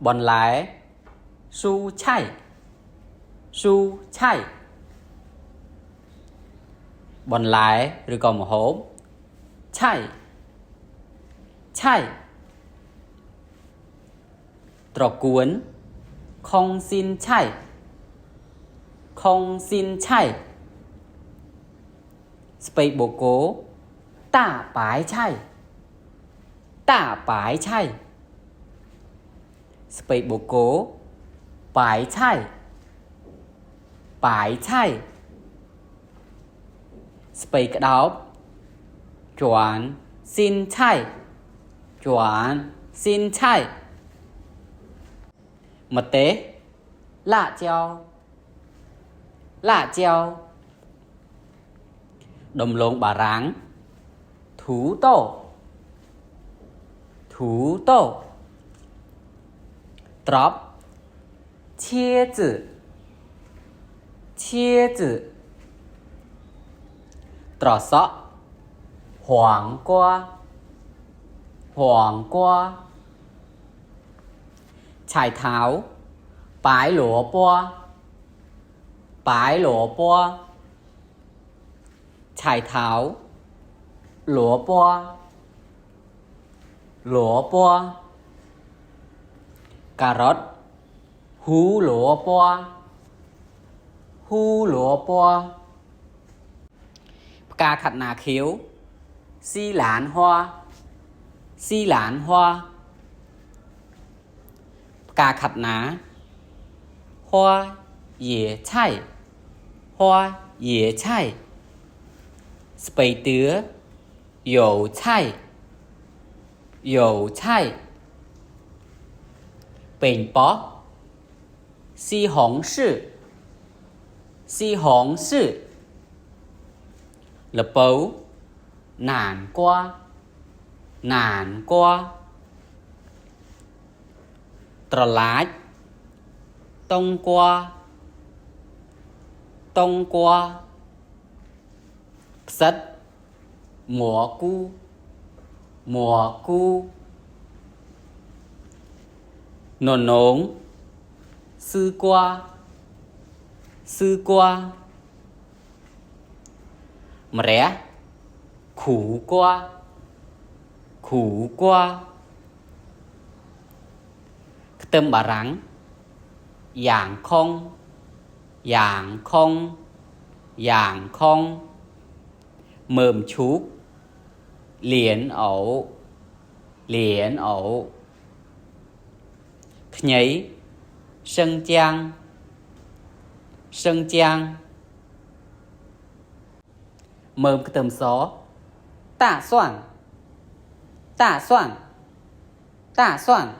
Bọn lái su chay. Su chay. Bọn lái rồi còn một hốp chay. Chay. Trò cuốn không xin chay. Không xin chay. Spây bố cố tạ bái chay. Tạ bái chay. Spây bố cố bái chay. Bái chay. Spây cái đó chuẩn xin chay. Chuẩn xin chay. Mật tế lạ chao. Lạ chao. Đồng lông bà ráng thú tô. Thú tô. Drop chia tử. Chia tử. Trò sọ hoàng qua. Hoàng qua. Chải tháo bái lỗ bò. Bái lỗ bò. Chải tháo lỗ bò. Lỗ bò. Cà rốt hú lỗ bò. Hú lỗ bò. Ca khặt nà khiếu xi lán hoa. Xi lán hoa. Ca khặt ná hoa dễ chay. Hoa dễ chay. Spây tứa dầu chay. Dầu chay. Bền bó xi hồng sư. Xi hồng sư. Lập bấu nản qua. Nản qua. Trò lách tông qua. Tông qua. Sất mùa cu. Mùa cu. Nổn nống sư qua. Sư qua. Mà rẽ khủ qua. Khủ qua. Tâm bà rắn dạng không. Dạng không. Dạng không. Mờm chút liền ổ. Liền ổ. Nhấy sân trang. Sân trang. Mờm cái tầm gió tạ soạn. Tạ soạn. Tạ soạn.